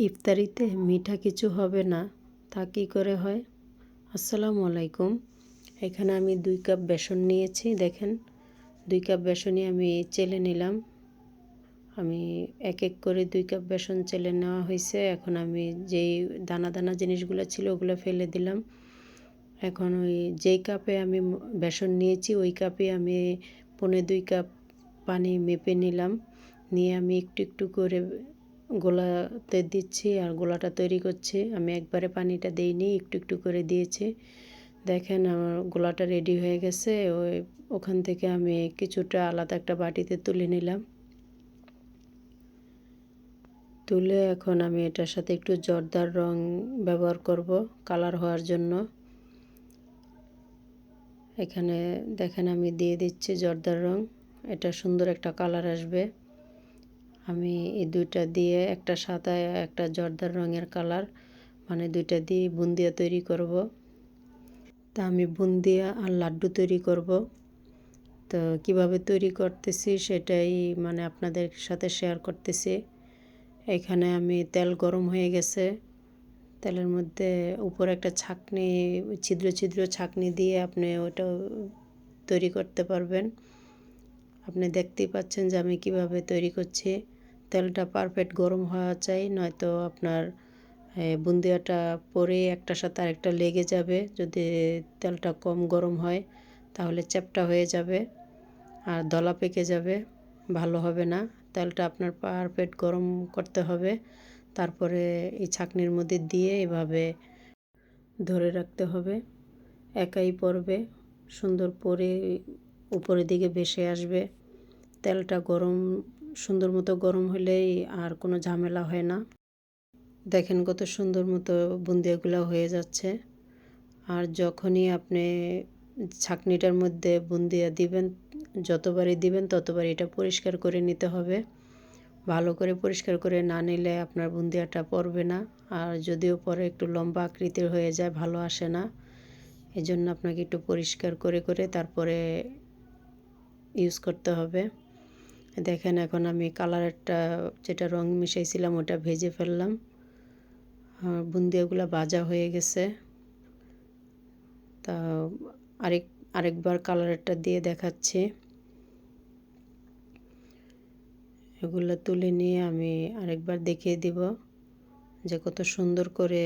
ইফতারিতে মিঠা কিছু হবে না, তা কী করে হয়? আসসালামু আলাইকুম। এখানে আমি 2 কাপ বেসন নিয়েছি। দেখেন 2 কাপ বেসনই আমি চেলে নিলাম। আমি এক এক করে 2 কাপ বেসন চেলে নেওয়া হয়েছে। এখন আমি যেই দানা দানা জিনিসগুলো ছিল ওগুলো ফেলে দিলাম। এখন ওই যেই কাপে আমি বেসন নিয়েছি ওই কাপে আমি 1.25 কাপ পানি মেপে নিলাম। নিয়ে আমি একটু একটু করে গোলাতে দিচ্ছি আর গোলাটা তৈরি করছি। আমি একবারে পানিটা দেইনি, একটু একটু করে দিয়েছি। দেখেন আমার গোলাটা রেডি হয়ে গেছে। ওখান থেকে আমি কিছুটা আলাদা একটা বাটিতে তুলে নিলাম। তুলে এখন আমি এটার সাথে একটু জর্দার রং ব্যবহার করব কালার হওয়ার জন্য। এখানে দেখেন আমি দিয়ে দিচ্ছি জর্দার রং। এটা সুন্দর একটা কালার আসবে। আমি এই দুইটা দিয়ে একটা সাদা একটা জর্দার রঙের কালার, মানে দুইটা দিয়ে বুন্দিয়া তৈরি করব। তা আমি বুন্দিয়া আর লাড্ডু তৈরি করব। তো কিভাবে তৈরি করতেছি সেটাই মানে আপনাদের সাথে শেয়ার করতেছি। এখানে আমি তেল গরম হয়ে গেছে। তেলের মধ্যে উপরে একটা ছাঁকনি, ছিদ্র ছিদ্র ছাঁকনি দিয়ে আপনি ওটা তৈরি করতে পারবেন। আপনি দেখতেই পাচ্ছেন যে আমি কিভাবে তৈরি করছি। তেলটা পারফেক্ট গরম হওয়া চাই, নয়তো আপনার বুন্দিয়াটা পরে একটার সাথে আরেকটা লেগে যাবে। যদি তেলটা কম গরম হয় তাহলে চ্যাপ্টা হয়ে যাবে আর দলা পেকে যাবে, ভালো হবে না। তেলটা আপনার পারফেক্ট গরম করতে হবে। তারপরে এই ছাঁকনির মধ্যে দিয়ে এভাবে ধরে রাখতে হবে। একাই পড়বে, সুন্দর পরে উপরের দিকে ভেসে আসবে। তেলটা গরম সুন্দর মতো গরম হলেই আর কোনো ঝামেলা হয় না। দেখেন কত সুন্দর মতো বুন্দিয়াগুলো হয়ে যাচ্ছে। আর যখনই আপনি ছাঁকনিটার মধ্যে বুন্দিয়া দিবেন, যতবারই দিবেন ততবারই এটা পরিষ্কার করে নিতে হবে। ভালো করে পরিষ্কার করে না নিলে আপনার বুন্দিয়াটা পড়বে না। আর যদিও পরে একটু লম্বা আকৃতির হয়ে যায়, ভালো আসে না। এজন্য আপনাকে একটু পরিষ্কার করে করে তারপরে ইউজ করতে হবে। দেখেন এখন আমি কালারটা যেটা রং মিশাইছিলাম ওটা ভেজে ফেললাম। বুন্দিয়াগুলো ভাজা হয়ে গেছে। তা আরেকবার কালারটা দিয়ে দেখাচ্ছি। এগুলো তুলে নিয়ে আমি আরেকবার দেখিয়ে দিব যে কত সুন্দর করে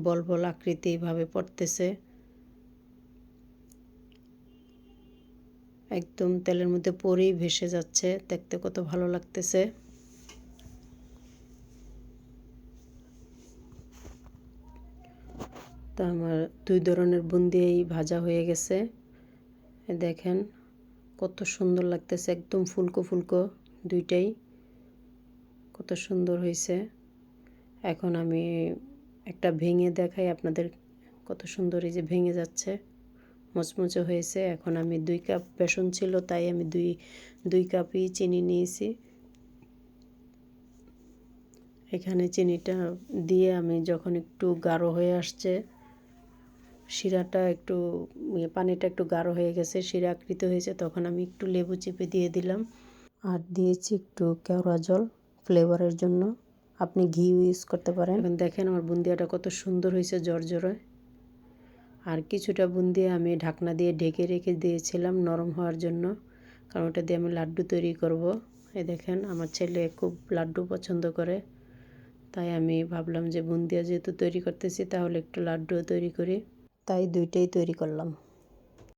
বল বল আকৃতি ভাবে পড়তেছে। একদম তেলের মধ্যে পরেই ভেসে যাচ্ছে, দেখতে কত ভালো লাগতেছে। তা আমার 2 ধরনের বুন্দিয়াই ভাজা হয়ে গেছে। দেখেন কত সুন্দর লাগতেছে, একদম ফুলকো ফুলকো দুইটাই, কত সুন্দর হয়েছে। এখন আমি একটা ভেঙে দেখাই আপনাদের, কত সুন্দর এই যে ভেঙে যাচ্ছে, মচমচে হয়েছে। এখন আমি 2 কাপ বেসন ছিল তাই আমি দুই কাপই চিনি নিয়েছি। এখানে চিনিটা দিয়ে আমি যখন একটু গাঢ় হয়ে আসছে, শিরাটা একটু পানিটা একটু গাঢ় হয়ে গেছে, শিরা আকৃতি হয়েছে, তখন আমি একটু লেবু চিপে দিয়ে দিলাম। আর দিয়েছি একটু কেওড়া জল ফ্লেভারের জন্য। আপনি ঘি ইউজ করতে পারেন। এখন দেখেন আমার বুন্দিয়াটা কত সুন্দর হয়েছে, জর্জরে। আর কিছুটা বুন্দিয়া আমি ঢাকনা দিয়ে ঢেকে রেখে দিয়েছিলাম নরম হওয়ার জন্য, কারণ ওটা দিয়ে আমি লাড্ডু তৈরি করব। এই দেখেন আমার ছেলে খুব লাড্ডু পছন্দ করে, তাই আমি ভাবলাম যে বুন্দিয়া যেহেতু তৈরি করতেছি তাহলে একটু লাড্ডুও তৈরি করি, তাই দুইটাই তৈরি করলাম।